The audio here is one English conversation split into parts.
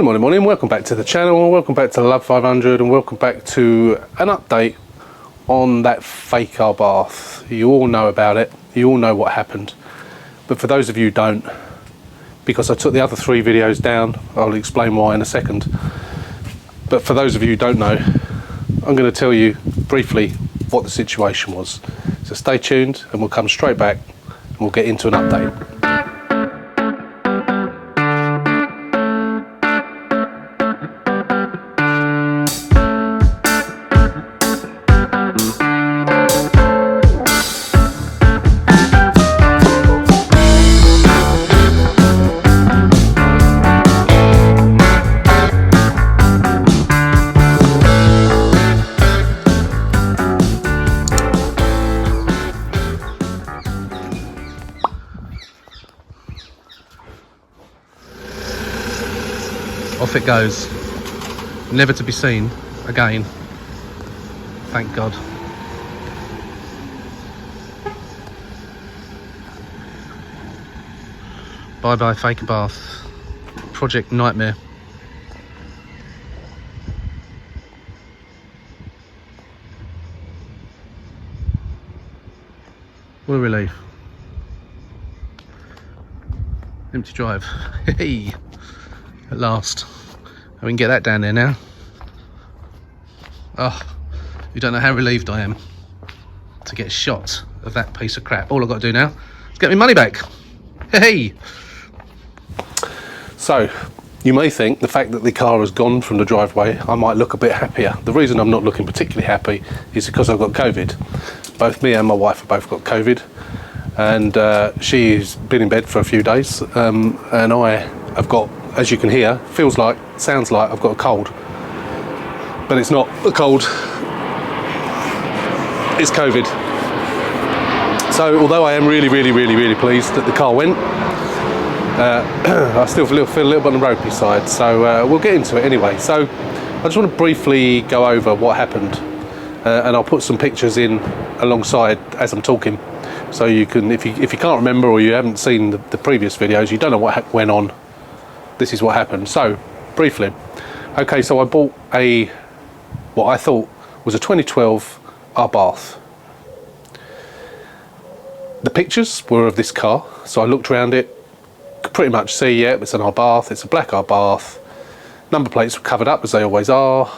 Morning, welcome back to the channel, welcome back to the Love 500 and welcome back to an update on that fake Abarth. You all know about it, you all know what happened, but for those of you who don't, because I took the other 3 videos down, I'll explain why in a second, but for those of you who don't know, I'm going to tell you briefly what the situation was. So stay tuned and we'll come straight back and we'll get into an update. Off it goes, never to be seen again, thank God. Bye bye Fake Abarth, Project Nightmare. What a relief. Empty drive, hey, at last. And we can get that down there now. Oh, you don't know how relieved I am to get a shot of that piece of crap. All I've got to do now is get my money back. Hey! So, you may think the fact that the car has gone from the driveway, I might look a bit happier. The reason I'm not looking particularly happy is because I've got COVID. Both me and my wife have both got COVID. And she's been in bed for a few days. And I have got, as you can hear, sounds like I've got a cold, but it's not a cold, it's COVID. So although I am really pleased that the car went, I still feel a little bit on the ropey side, so we'll get into it anyway. So I just want to briefly go over what happened, and I'll put some pictures in alongside as I'm talking, so you can, if you can't remember or you haven't seen the previous videos, you don't know what went on, this is what happened. So briefly, okay, so I bought what I thought was a 2012 Abarth. The pictures were of this car, so I looked around it, could pretty much see, yeah, it's an Abarth, it's a black Abarth. Number plates were covered up as they always are.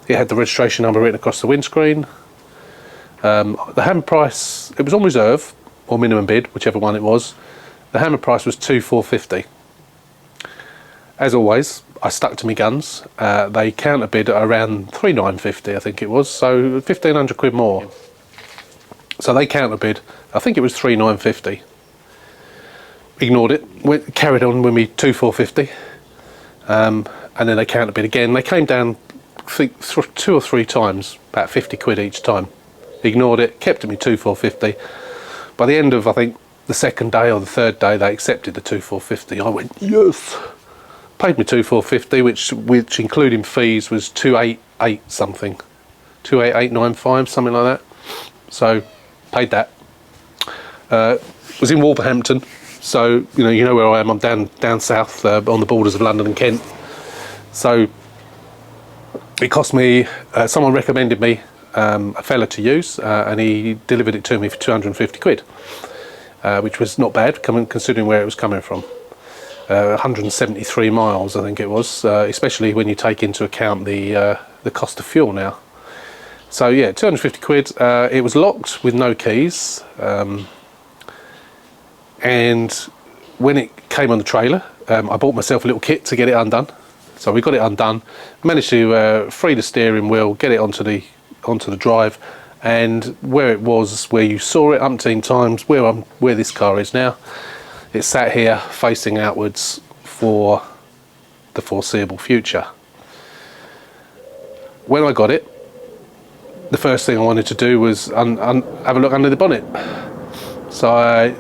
It had the registration number written across the windscreen. The hammer price, it was on reserve or minimum bid, whichever one it was. The hammer price was 2,450. As always, I stuck to my guns. They counter bid at around 3,950, I think it was, so 1,500 quid more. So they counter bid, I think it was 3,950. Ignored it, carried on with me 2,450, and then they counter bid again. They came down, I think, 2 or 3 times, about 50 quid each time. Ignored it, kept at me 2,450. By the end of, I think, the second day or the third day, they accepted the 2,450. I went, yes! Paid me 2,450, which including fees was 288 something, 28895, something like that. So paid that. Was in Wolverhampton, so you know where I am. I'm down south on the borders of London and Kent. So it cost me. Someone recommended me a fella to use, and he delivered it to me for 250 quid, which was not bad, considering where it was coming from. 173 miles, I think it was, especially when you take into account the cost of fuel now. So yeah, 250 quid. It was locked with no keys, and when it came on the trailer, I bought myself a little kit to get it undone. So we got it undone, managed to free the steering wheel, get it onto the drive, and where it was, where you saw it umpteen times, where this car is now, it sat here facing outwards for the foreseeable future. When I got it, the first thing I wanted to do was have a look under the bonnet. So I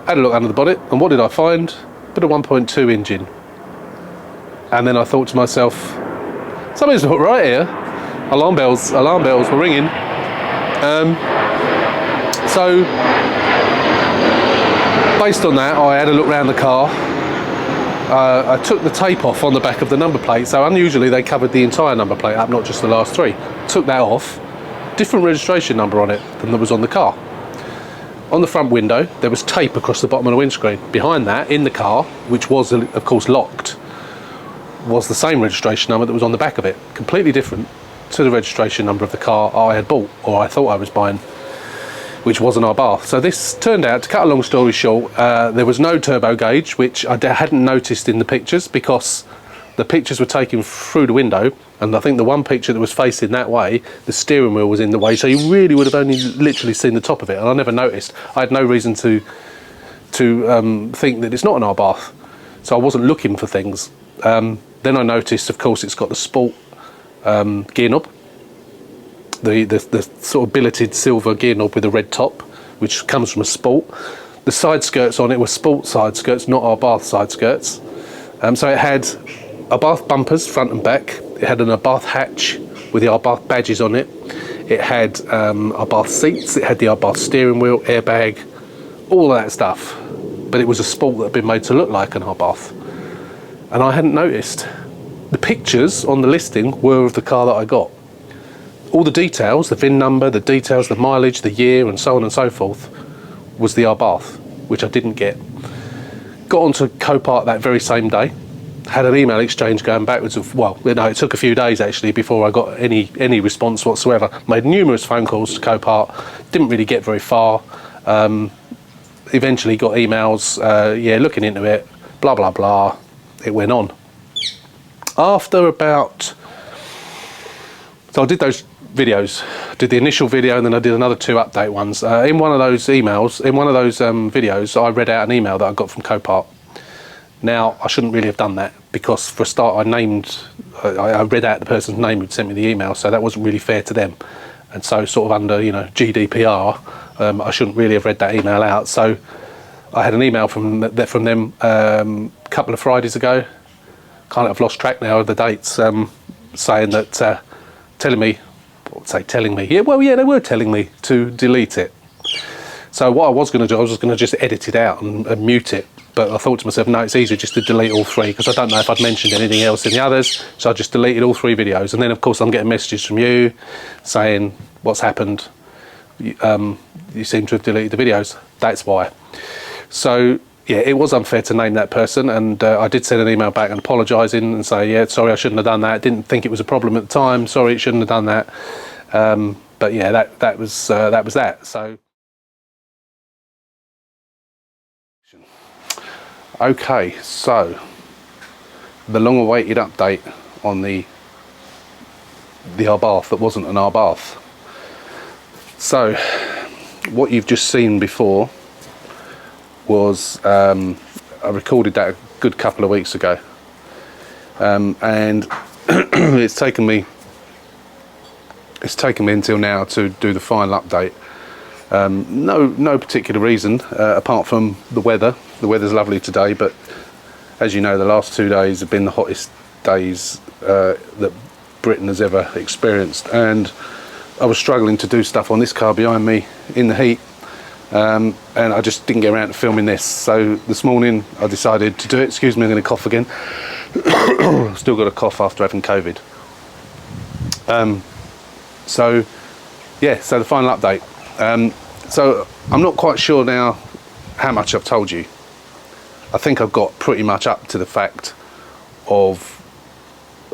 had a look under the bonnet, and what did I find? But a 1.2 engine. And then I thought to myself, something's not right here. Alarm bells were ringing. So based on that, I had a look around the car, I took the tape off on the back of the number plate, so unusually they covered the entire number plate up, not just the last three. Took that off, different registration number on it than there was on the car. On the front window, there was tape across the bottom of the windscreen. Behind that, in the car, which was of course locked, was the same registration number that was on the back of it. Completely different to the registration number of the car I had bought, or I thought I was buying, which wasn't Abarth. So this turned out, to cut a long story short, there was no turbo gauge, which I hadn't noticed in the pictures because the pictures were taken through the window, and I think the one picture that was facing that way, the steering wheel was in the way, so you really would have only literally seen the top of it, and I never noticed. I had no reason to think that it's not an Abarth, so I wasn't looking for things. Then I noticed, of course, it's got the sport gear knob, the sort of billeted silver gear knob with a red top, which comes from a Sport. The side skirts on it were Sport side skirts, not Abarth side skirts. So it had Abarth bumpers front and back. It had an Abarth hatch with the Abarth badges on it. It had Abarth seats. It had the Abarth steering wheel, airbag, all of that stuff. But it was a Sport that had been made to look like an Abarth, and I hadn't noticed. The pictures on the listing were of the car that I got. All the details, the VIN number, the details, the mileage, the year, and so on and so forth, was the Abarth, which I didn't get. Got onto Copart that very same day. Had an email exchange going backwards of, well, no, it took a few days actually before I got any response whatsoever. Made numerous phone calls to Copart, didn't really get very far. Eventually got emails, yeah, looking into it, blah, blah, blah. It went on. After about, so I did those videos, did the initial video, and then I did another 2 update ones. In one of those emails, in one of those videos, I read out an email that I got from Copart. Now, I shouldn't really have done that, because for a start I read out the person's name who'd sent me the email, so that wasn't really fair to them. And so sort of under, you know, GDPR, I shouldn't really have read that email out. So I had an email from them a couple of Fridays ago. Kind of lost track now of the dates, saying that, telling me, yeah, well, yeah, they were telling me to delete it. So what I was going to do, I was going to just edit it out and mute it. But I thought to myself, no, it's easier just to delete all 3, because I don't know if I'd mentioned anything else in the others. So I just deleted all 3 videos. And then, of course, I'm getting messages from you saying, what's happened? You seem to have deleted the videos. That's why. So, yeah, it was unfair to name that person. And I did send an email back and apologising and say, yeah, sorry, I shouldn't have done that. Didn't think it was a problem at the time. Sorry, shouldn't have done that. But, yeah, that was that. So... Okay, so the long-awaited update on the Abarth that wasn't an Abarth. So what you've just seen before was I recorded that a good couple of weeks ago, and it's taken me until now to do the final update. No particular reason apart from the weather. The weather's lovely today, but as you know, the last 2 days have been the hottest days that Britain has ever experienced, and I was struggling to do stuff on this car behind me in the heat, and I just didn't get around to filming this. So this morning I decided to do it. Excuse me, I'm going to cough again. Still got a cough after having COVID. So yeah, so the final update. So I'm not quite sure now how much I've told you. I think I've got pretty much up to the fact of,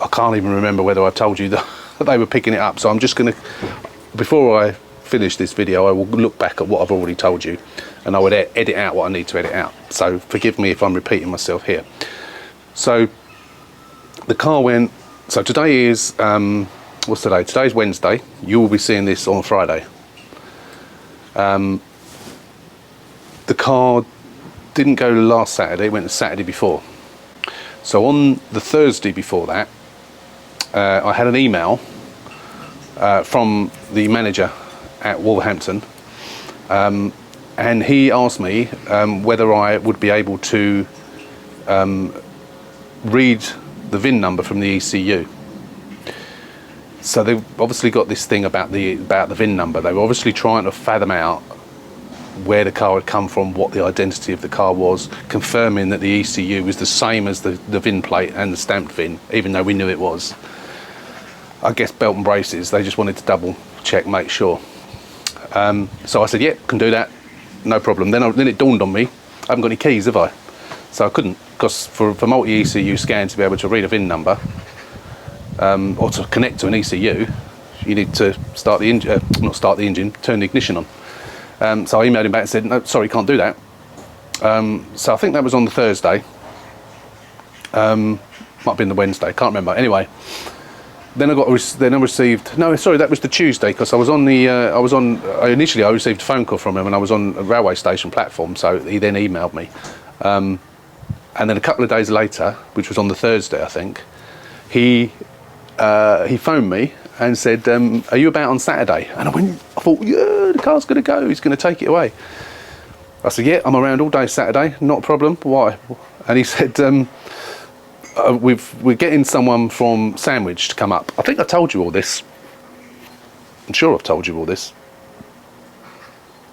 I can't even remember whether I told you that they were picking it up. So I'm just going to, before I finish this video, I will look back at what I've already told you, and I would edit out what I need to edit out. So forgive me if I'm repeating myself here. So the car went, so today is, what's today? Today's Wednesday. You will be seeing this on Friday. The car didn't go last Saturday, it went the Saturday before. So on the Thursday before that, I had an email from the manager at Wolverhampton, and he asked me whether I would be able to read the VIN number from the ECU. So they've obviously got this thing about the VIN number. They were obviously trying to fathom out where the car had come from, what the identity of the car was, confirming that the ECU was the same as the VIN plate and the stamped VIN, even though we knew it was. I guess belt and braces, they just wanted to double check, make sure. So I said, yeah, can do that, no problem. Then it dawned on me, I haven't got any keys, have I? So I couldn't, because for multi-ECU scan to be able to read a VIN number, or to connect to an ECU, you need to start the engine, not start the engine, turn the ignition on. So I emailed him back and said, no, sorry, can't do that. So I think that was on the Thursday. Might have been the Wednesday, can't remember. Anyway, then I received, no, sorry, that was the Tuesday, because I was on the, initially I received a phone call from him and I was on a railway station platform, so he then emailed me. And then a couple of days later, which was on the Thursday, I think, he phoned me and said, are you about on Saturday? And I thought, yeah, the car's going to go, he's going to take it away. I said, yeah, I'm around all day Saturday, not a problem. Why? And he said, we're getting someone from Sandwich to come up. I think I told you all this. I'm sure I've told you all this.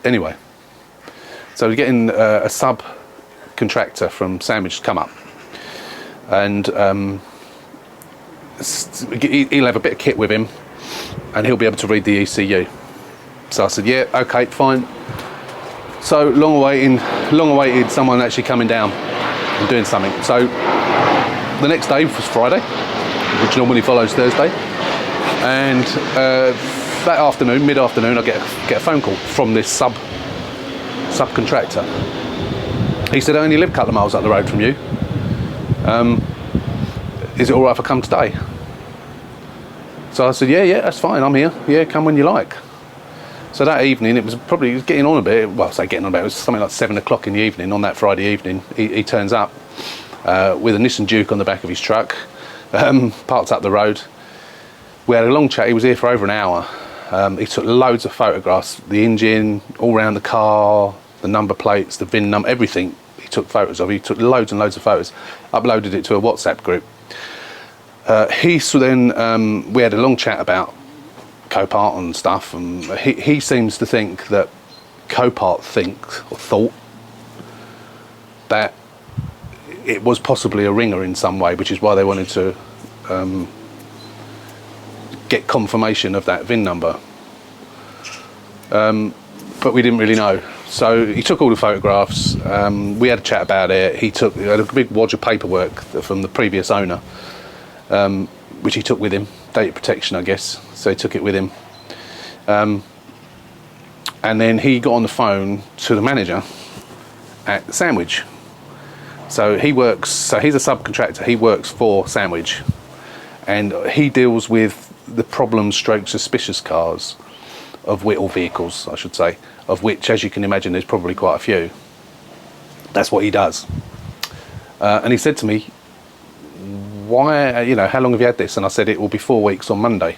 Anyway, so we're getting a subcontractor from Sandwich to come up. And he'll have a bit of kit with him and he'll be able to read the ECU. So I said, yeah, okay, fine. So long awaited someone actually coming down and doing something. So the next day was Friday, which normally follows Thursday, and that afternoon, mid-afternoon, I get a phone call from this subcontractor. He said, I only live a couple of miles up the road from you. Is it all right if I come today? So I said, yeah, that's fine, I'm here. Yeah, come when you like. So that evening, it was getting on a bit. Well, I say getting on a bit, it was something like 7 o'clock in the evening on that Friday evening. He turns up with a Nissan Duke on the back of his truck, parked up the road. We had a long chat. He was here for over an hour. He took loads of photographs, the engine, all around the car, the number plates, the VIN number, everything he took photos of. He took loads and loads of photos, uploaded it to a WhatsApp group. We had a long chat about Copart and stuff, and he seems to think that Copart thought that it was possibly a ringer in some way, which is why they wanted to get confirmation of that VIN number. But we didn't really know. So he took all the photographs, we had a chat about it. He had a big wad of paperwork from the previous owner, which he took with him, data protection, I guess, so he took it with him. And then he got on the phone to the manager at Sandwich. So he's a subcontractor, he works for Sandwich, and he deals with the suspicious cars or vehicles, I should say, of which, as you can imagine, there's probably quite a few. That's what he does. And he said to me, why, how long have you had this? And I said, it will be 4 weeks on Monday.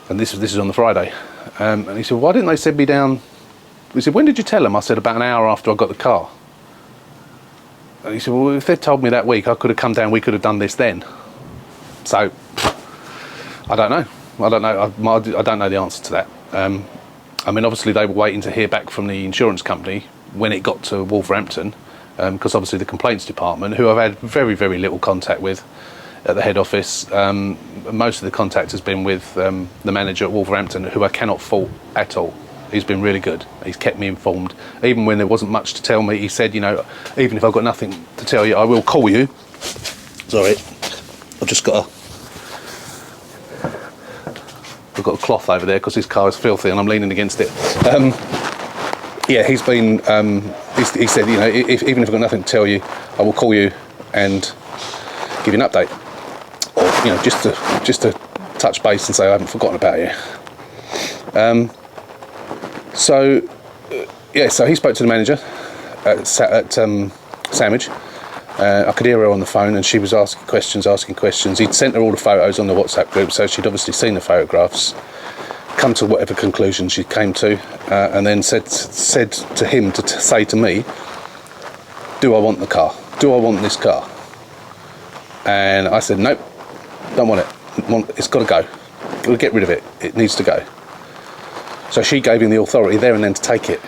And this is on the Friday. And he said, why didn't they send me down? He said, when did you tell them? I said, about an hour after I got the car. And he said, well, if they'd told me that week, I could have come down, we could have done this then. So, I don't know. I don't know the answer to that. I mean, obviously they were waiting to hear back from the insurance company when it got to Wolverhampton, because obviously the complaints department, who I've had very, very little contact with at the head office, most of the contact has been with the manager at Wolverhampton, who I cannot fault at all. He's been really good. He's kept me informed. Even when there wasn't much to tell me, he said, even if I've got nothing to tell you, I will call you. Sorry, I've got a cloth over there because his car is filthy and I'm leaning against it. Yeah, he's been, he said, even if I've got nothing to tell you, I will call you and give you an update. Or, just to touch base and say I haven't forgotten about you. So he spoke to the manager at Sandwich. I could hear her on the phone and she was asking questions. He'd sent her all the photos on the WhatsApp group, so she'd obviously seen the photographs, come to whatever conclusion she came to, and then said to him to say to me, do I want the car? Do I want this car? And I said, nope, don't want it. It's got to go. Got to get rid of it. It needs to go. So she gave him the authority there and then to take it.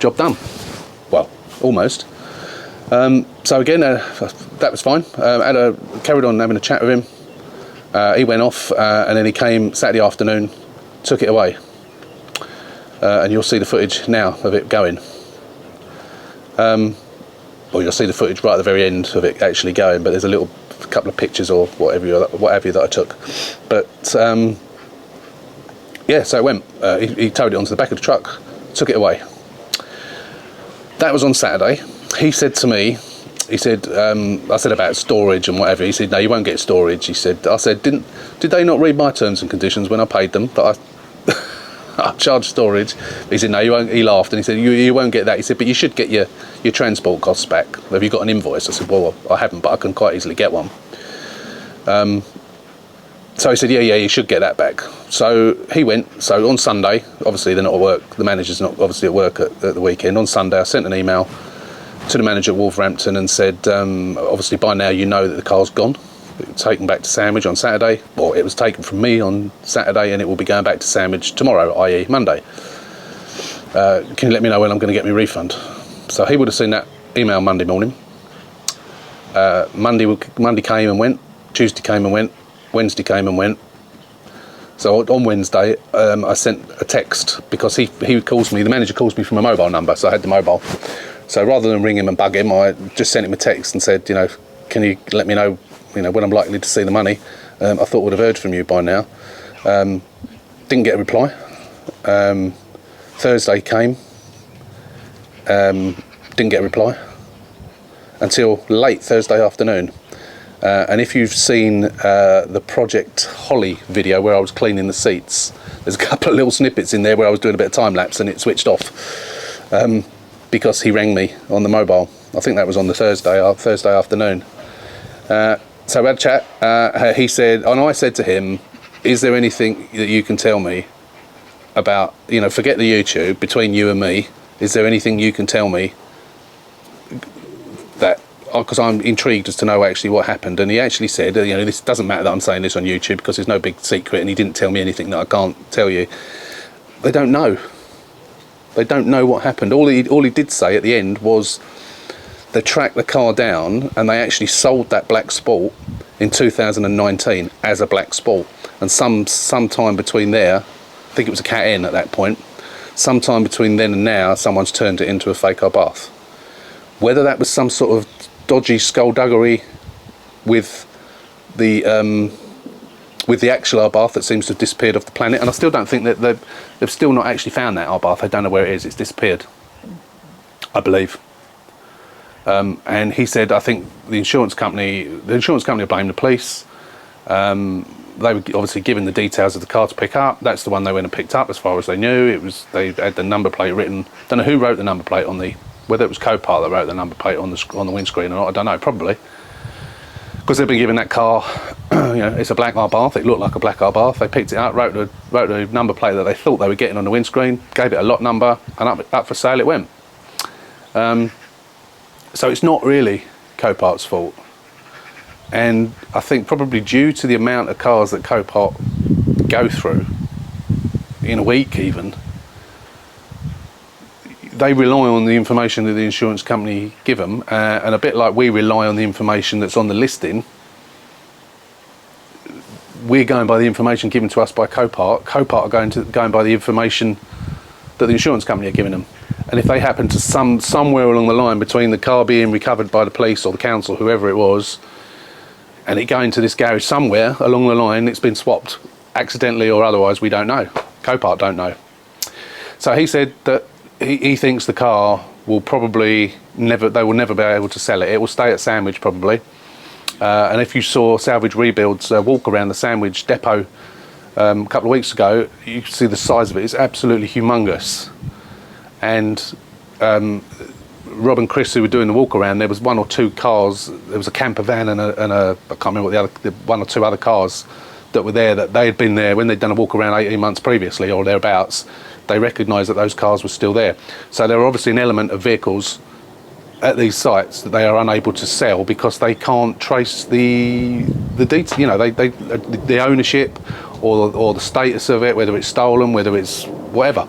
job done. Well, almost. So again, that was fine. Carried on having a chat with him. He went off, and then he came Saturday afternoon, took it away. And you'll see the footage now of it going. Or you'll see the footage right at the very end of it actually going, but there's a couple of pictures or whatever that I took. But yeah, so it went. He towed it onto the back of the truck, took it away. That was on Saturday. He said to me, I said about storage and whatever. He said, no, you won't get storage. I said, did they not read my terms and conditions when I paid them that I charged storage? He said, no, you won't. He laughed and he said, you won't get that. He said, but you should get your transport costs back. Have you got an invoice? I said, well, I haven't, but I can quite easily get one. So he said, yeah, you should get that back. So he went. So on Sunday, obviously they're not at work. The manager's not obviously at work at the weekend. On Sunday, I sent an email to the manager at Wolverhampton and said, obviously by now you know that the car's gone. It was taken back to Sandwich on Saturday, or it was taken from me on Saturday, and it will be going back to Sandwich tomorrow, i.e. Monday. Can you let me know when I'm going to get my refund? So he would have seen that email Monday morning. Monday came and went. Tuesday came and went. Wednesday came and went. So on Wednesday, I sent a text because he calls me. The manager calls me from a mobile number, so I had the mobile. So rather than ring him and bug him, I just sent him a text and said, can you let me know, when I'm likely to see the money? I thought would have heard from you by now. Didn't get a reply. Thursday came. Didn't get a reply until late Thursday afternoon. And if you've seen the Project Holly video where I was cleaning the seats, there's a couple of little snippets in there where I was doing a bit of time lapse and it switched off because he rang me on the mobile. I think that was on the Thursday afternoon. So we had a chat. He said, and I said to him, is there anything that you can tell me about, forget the YouTube, between you and me, is there anything you can tell me that, because I'm intrigued as to know actually what happened? And he actually said, this doesn't matter that I'm saying this on YouTube because there's no big secret, and he didn't tell me anything that I can't tell you. They don't know. They don't know what happened. All he did say at the end was they tracked the car down and they actually sold that black Sport in 2019 as a black Sport. And sometime between there, I think it was a Cat N at that point, sometime between then and now, someone's turned it into a Fake Abarth. Whether that was some sort of dodgy skullduggery with the actual Abarth that seems to have disappeared off the planet, and I still don't think that they've still not actually found that Abarth. They don't know where it is. It's disappeared, I believe. And he said, I think the insurance company blamed the police. They were obviously given the details of the car to pick up. That's the one they went and picked up, as far as they knew. They had the number plate written. Don't know who wrote the number plate whether it was Copart that wrote the number plate on the windscreen or not. I don't know. Probably because they've been given that car. It's a black Abarth. It looked like a black Abarth. They picked it up, wrote a number plate that they thought they were getting on the windscreen, gave it a lot number, and up for sale it went. So it's not really Copart's fault. And I think probably due to the amount of cars that Copart go through in a week even, they rely on the information that the insurance company give them, and a bit like we rely on the information that's on the listing, we're going by the information given to us by Copart. Copart are going by the information that the insurance company are giving them. And if they happen to somewhere along the line between the car being recovered by the police or the council, whoever it was, and it going to this garage somewhere along the line, it's been swapped accidentally or otherwise, we don't know. Copart don't know. So he said that he thinks the car will probably they will never be able to sell it. It will stay at Sandwich probably. And if you saw Salvage Rebuild's walk around the Sandwich depot a couple of weeks ago, you can see the size of it. It's absolutely humongous. And Rob and Chris, who were doing the walk around, there was one or two cars. There was a camper van and a I can't remember what the one or two other cars that were there, that they had been there when they'd done a walk around 18 months previously or thereabouts. They recognised that those cars were still there. So there are obviously an element of vehicles at these sites that they are unable to sell because they can't trace the details, the ownership or the status of it, whether it's stolen, whether it's whatever.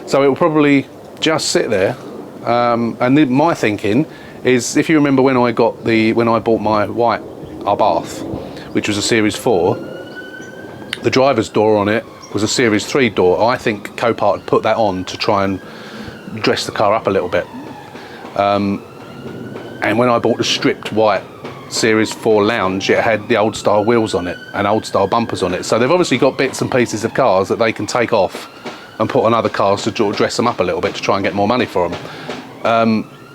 So it will probably just sit there. My thinking is, if you remember when I bought my white Abarth, which was a Series 4, the driver's door on it was a Series 3 door. I think Copart had put that on to try and dress the car up a little bit. And when I bought the stripped white Series 4 Lounge, it had the old style wheels on it and old style bumpers on it. So they've obviously got bits and pieces of cars that they can take off and put on other cars to dress them up a little bit to try and get more money for them.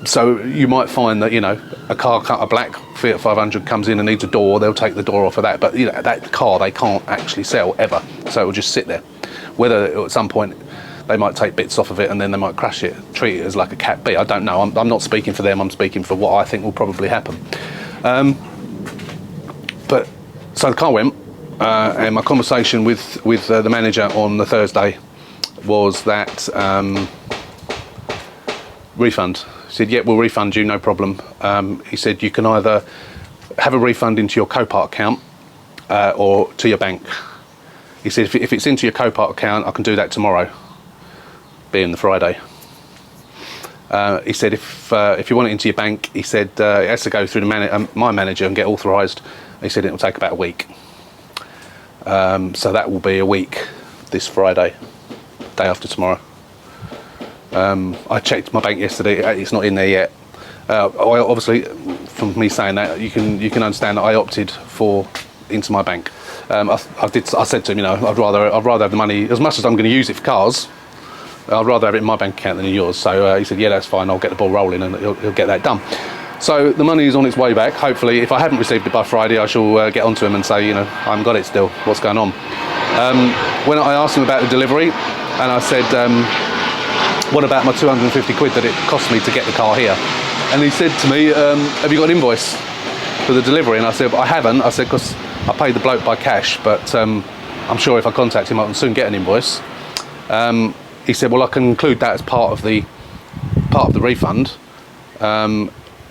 So you might find that, you know, a black Fiat 500 comes in and needs a door, they'll take the door off of that. But, you know, that car they can't actually sell ever. So it will just sit there. Whether at some point they might take bits off of it and then they might crash it, treat it as like a Cat B. I don't know. I'm not speaking for them. I'm speaking for what I think will probably happen. But so the car went, and my conversation with the manager on the Thursday was that refund. He said, yeah, we'll refund you, no problem. He said, you can either have a refund into your Copart account or to your bank. He said, if it's into your Copart account, I can do that tomorrow, being the Friday. He said, if you want it into your bank, he said, it has to go through my manager and get authorised. He said it will take about a week. So that will be a week this Friday, day after tomorrow. I checked my bank yesterday, it's not in there yet. Obviously, from me saying that, you can understand that I opted for into my bank. I said to him, you know, I'd rather have the money, as much as I'm going to use it for cars, I'd rather have it in my bank account than in yours. So he said, yeah, that's fine, I'll get the ball rolling and he'll get that done. So the money is on its way back. Hopefully, if I haven't received it by Friday, I shall get onto him and say, you know, I haven't got it still, what's going on? When I asked him about the delivery, and I said, what about my 250 quid that it cost me to get the car here? And he said to me, have you got an invoice for the delivery? And I said, I haven't. I said, because I paid the bloke by cash, but I'm sure if I contact him, I can soon get an invoice. He said, well, I can include that as part of the refund.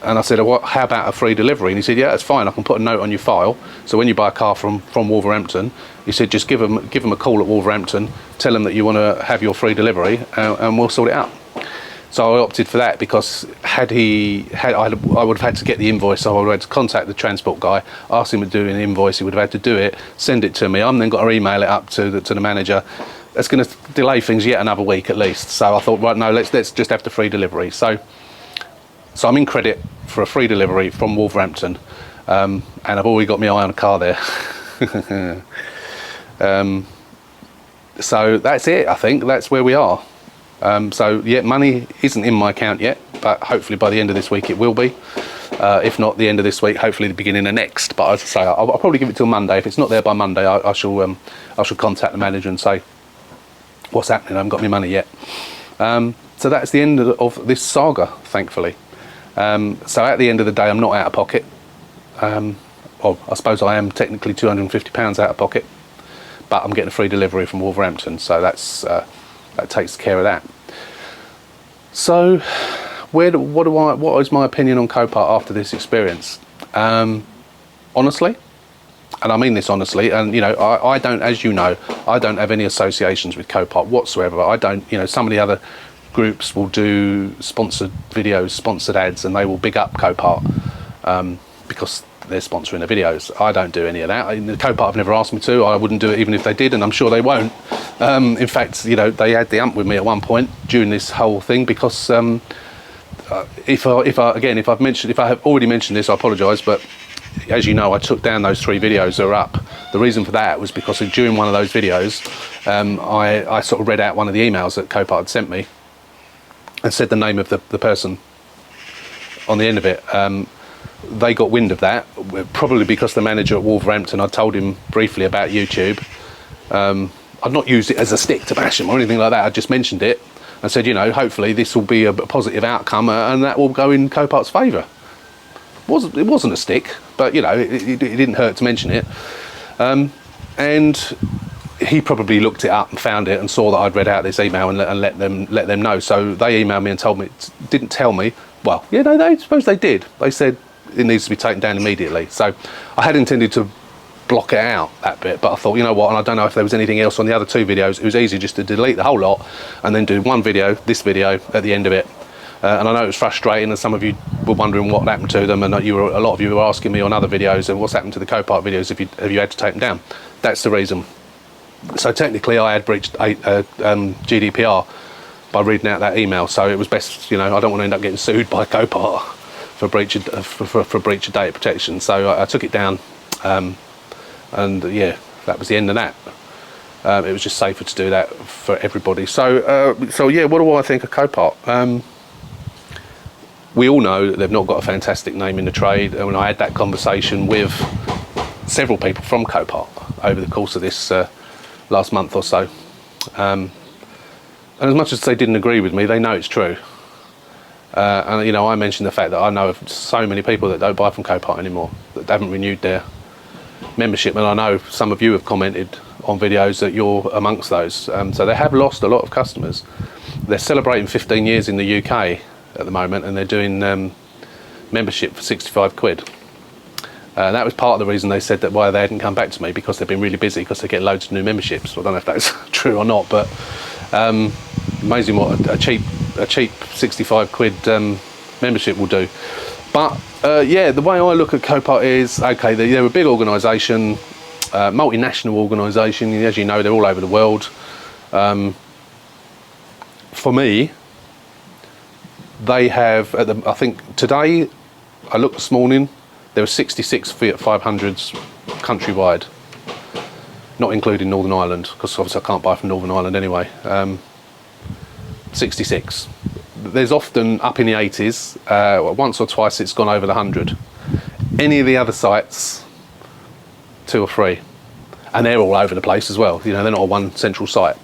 And I said, well, how about a free delivery? And he said, yeah, that's fine. I can put a note on your file. So when you buy a car from Wolverhampton, he said, just give them a call at Wolverhampton, tell them that you want to have your free delivery, and we'll sort it out. So I opted for that, because I would have had to get the invoice. So I would have had to contact the transport guy, ask him to do an invoice. He would have had to do it, send it to me. I'm then got to email it up to the manager. That's going to delay things yet another week at least. So I thought, right, no, let's just have the free delivery. So I'm in credit for a free delivery from Wolverhampton, and I've already got my eye on a car there. So that's it, I think. That's where we are. So yeah, money isn't in my account yet, but hopefully by the end of this week it will be. If not the end of this week, hopefully the beginning of next. But as I say, I'll probably give it till Monday. If it's not there by Monday, I shall contact the manager and say, what's happening? I haven't got my money yet. So that's the end of this saga, thankfully. So at the end of the day, I'm not out of pocket. Well, I suppose I am technically £250 out of pocket, but I'm getting a free delivery from Wolverhampton, so that takes care of that. So, what is my opinion on Copart after this experience? Honestly, and I mean this honestly, and you know, I don't, as you know, I don't have any associations with Copart whatsoever. I don't, you know, some of the other groups will do sponsored videos, sponsored ads, and they will big up Copart because they're sponsoring the videos. I don't do any of that. The Copart have never asked me to. I wouldn't do it even if they did, and I'm sure they won't. In fact, you know, they had the ump with me at one point during this whole thing, because if I have already mentioned this, I apologise, but as you know, I took down those 3 videos that are up. The reason for that was because during one of those videos, I sort of read out one of the emails that Copart had sent me and said the name of the person on the end of it. They got wind of that, probably because the manager at Wolverhampton, I told him briefly about YouTube. I'd not used it as a stick to bash him or anything like that. I just mentioned it and said, you know, hopefully this will be a positive outcome and that will go in Copart's favour. It wasn't a stick, but you know, it didn't hurt to mention it. And he probably looked it up and found it and saw that I'd read out this email and let them know. So they emailed me and told me, didn't tell me. Well, yeah, no, I suppose they did. They said it needs to be taken down immediately. So I had intended to block it out, that bit, but I thought, you know what, and I don't know if there was anything else on the other 2 videos. It was easy just to delete the whole lot and then do one video, this video, at the end of it. And I know it was frustrating, and some of you were wondering what happened to them, and a lot of you were asking me on other videos, and what's happened to the Copart videos, have you had to take them down? That's the reason. So technically I had breached GDPR by reading out that email, so it was best, you know, I don't want to end up getting sued by Copart for breach of data protection. So I took it down, and yeah, that was the end of that. It was just safer to do that for everybody. So yeah, what do I think of Copart? We all know that they've not got a fantastic name in the trade, and when I had that conversation with several people from Copart over the course of this last month or so, and as much as they didn't agree with me, they know it's true. And you know, I mentioned the fact that I know of so many people that don't buy from Copart anymore, that haven't renewed their membership, and I know some of you have commented on videos that you're amongst those. So they have lost a lot of customers. They're celebrating 15 years in the UK at the moment, and they're doing membership for 65 quid. That was part of the reason they said that why they hadn't come back to me, because they've been really busy, because they get loads of new memberships. I don't know if that's true or not, but amazing what a cheap 65 quid membership will do. But yeah, the way I look at Copart is, okay, they're a big organisation, multinational organisation, as you know, they're all over the world. For me, they have, I think today, I looked this morning, there were 66 Fiat 500s countrywide, not including Northern Ireland, because obviously I can't buy from Northern Ireland anyway. 66. There's often up in the 80s, once or twice it's gone over the 100. Any of the other sites, 2 or 3, and they're all over the place as well, you know, they're not a one central site.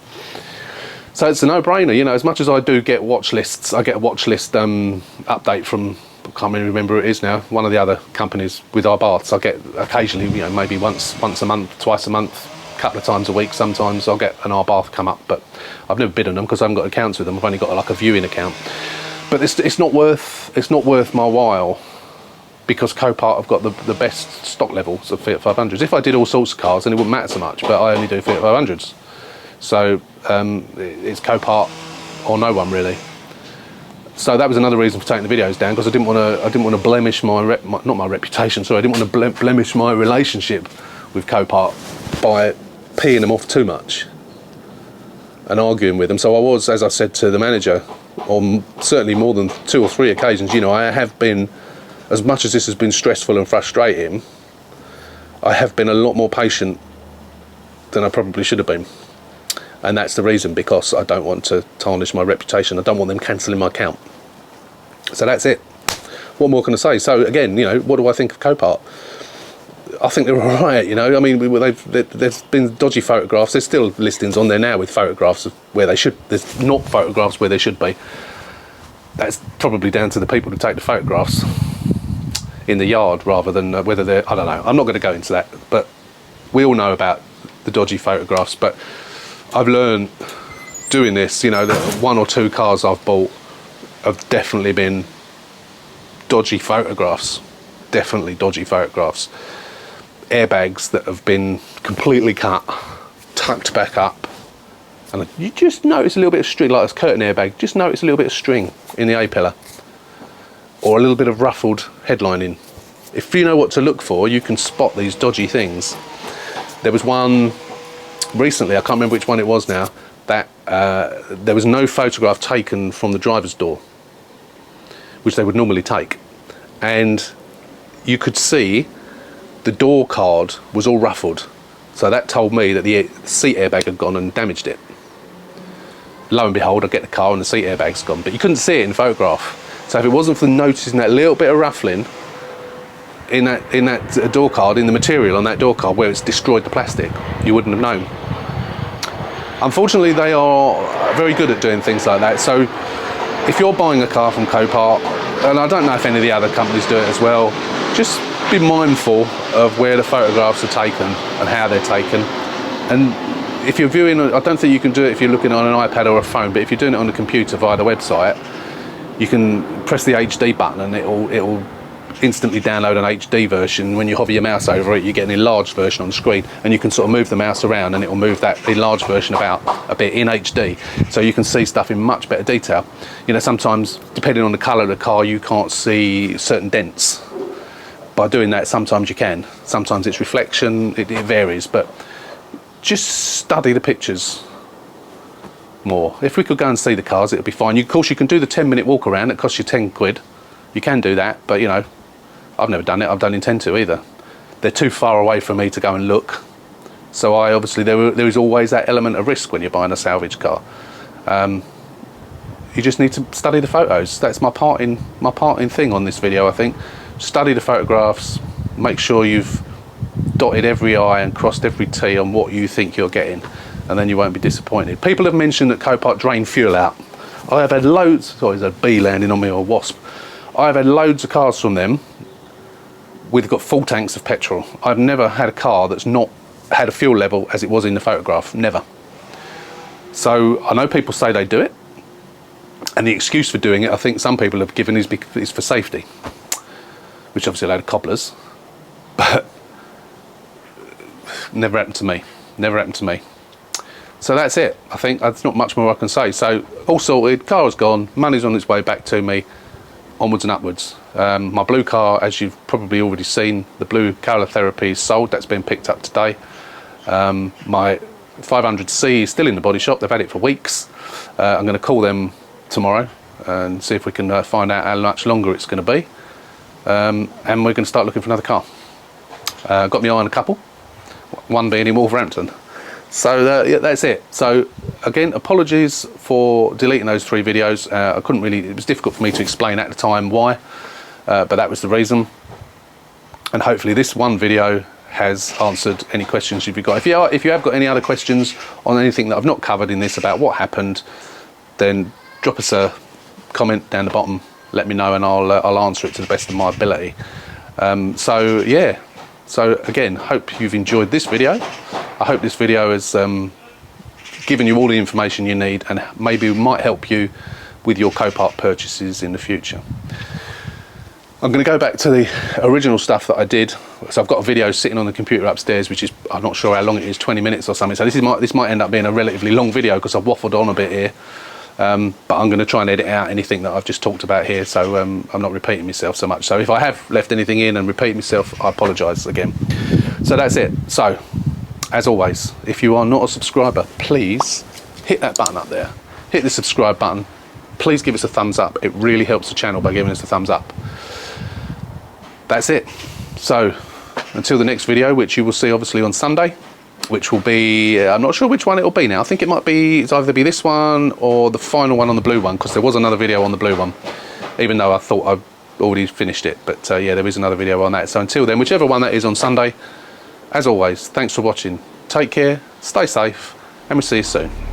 So it's a no-brainer, you know, as much as I do get watch lists, I get a watch list update from, I can't really remember who it is now, one of the other companies with our baths. I get occasionally, you know, maybe once a month, twice a month, a couple of times a week sometimes, I'll get an our bath come up, but I've never bid on them because I haven't got accounts with them. I've only got like a viewing account. But it's not worth my while, because Copart have got the best stock levels of Fiat 500s. If I did all sorts of cars, then it wouldn't matter so much, but I only do Fiat 500s. So it's Copart or no one really. So that was another reason for taking the videos down, because I didn't want to blemish not my reputation. Sorry, I didn't want to blemish my relationship with Copart by peeing them off too much and arguing with them. So I was, as I said to the manager, on certainly more than 2 or 3 occasions, you know, I have been, as much as this has been stressful and frustrating, I have been a lot more patient than I probably should have been. And that's the reason, because I don't want to tarnish my reputation. I don't want them cancelling my account. So that's it. What more can I say? So again, you know, what do I think of Copart? I think they're all right, you know. I mean, there's been dodgy photographs. There's still listings on there now with photographs of where they should. There's not photographs where they should be. That's probably down to the people who take the photographs in the yard, rather than whether they're, I don't know. I'm not going to go into that, but we all know about the dodgy photographs. But I've learned doing this, you know, that 1 or 2 cars I've bought have definitely been dodgy photographs. Definitely dodgy photographs. Airbags that have been completely cut, tucked back up, and you just notice a little bit of string, like a curtain airbag, just notice a little bit of string in the A-pillar, or a little bit of ruffled headlining. If you know what to look for, you can spot these dodgy things. There was one recently, I can't remember which one it was now, that there was no photograph taken from the driver's door, which they would normally take, and you could see the door card was all ruffled, so that told me that the seat airbag had gone and damaged it. Lo and behold, I get the car and the seat airbag's gone, but you couldn't see it in the photograph. So if it wasn't for noticing that little bit of ruffling in that door card, in the material on that door card where it's destroyed the plastic, you wouldn't have known. Unfortunately, they are very good at doing things like that. So if you're buying a car from Copart, and I don't know if any of the other companies do it as well, just be mindful of where the photographs are taken and how they're taken. And if you're viewing, I don't think you can do it if you're looking on an iPad or a phone, but if you're doing it on a computer via the website, you can press the HD button and it'll instantly download an HD version. When you hover your mouse over it, you get an enlarged version on the screen, and you can sort of move the mouse around and it will move that enlarged version about a bit in HD, so you can see stuff in much better detail. You know, sometimes depending on the colour of the car, you can't see certain dents. By doing that, sometimes you can. Sometimes it's reflection, it varies, but just study the pictures more. If we could go and see the cars, it would be fine. Of course, you can do the 10-minute walk around. It costs you 10 quid. You can do that, but you know, I've never done it. I don't intend to either. They're too far away for me to go and look. So I obviously, there is always that element of risk when you're buying a salvage car. You just need to study the photos. That's my parting thing on this video, I think. Study the photographs, make sure you've dotted every I and crossed every T on what you think you're getting, and then you won't be disappointed. People have mentioned that Copart drain fuel out. I have had loads, sorry, there's a bee landing on me, or a wasp. I have had loads of cars from them with got full tanks of petrol. I've never had a car that's not had a fuel level as it was in the photograph, never. So I know people say they do it, and the excuse for doing it, I think some people have given is for safety, which obviously a load of cobblers, but never happened to me. Never happened to me. So that's it. I think there's not much more I can say. So all sorted, car is gone, money's on its way back to me, onwards and upwards. My blue car, as you've probably already seen, the blue Colour Therapy is sold. That's been picked up today. My 500C is still in the body shop. They've had it for weeks. I'm going to call them tomorrow and see if we can find out how much longer it's going to be. And we're going to start looking for another car. Got my eye on a couple, one being in Wolverhampton. So yeah, that's it. So again, apologies for deleting those 3 videos. I couldn't really, it was difficult for me to explain at the time why, but that was the reason. And hopefully this one video has answered any questions you've got. If you have got any other questions on anything that I've not covered in this about what happened, then drop us a comment down the bottom, let me know, and I'll answer it to the best of my ability. So yeah, so again, hope you've enjoyed this video. I hope this video has given you all the information you need, and maybe might help you with your Copart purchases in the future. I'm going to go back to the original stuff that I did. So I've got a video sitting on the computer upstairs, which is, I'm not sure how long it is, 20 minutes or something. So this might end up being a relatively long video because I've waffled on a bit here. But I'm going to try and edit out anything that I've just talked about here, so I'm not repeating myself so much. So if I have left anything in and repeat myself, I apologise again. So that's it. So as always, if you are not a subscriber, please hit that button up there. Hit the subscribe button. Please give us a thumbs up. It really helps the channel by giving us a thumbs up. That's it. So until the next video, which you will see obviously on Sunday, which will be, I'm not sure which one it will be now. I think it might be, it's either be this one or the final one on the blue one, because there was another video on the blue one, even though I thought I'd already finished it. But yeah, there is another video on that. So until then, whichever one that is on Sunday, as always, thanks for watching. Take care, stay safe, and we'll see you soon.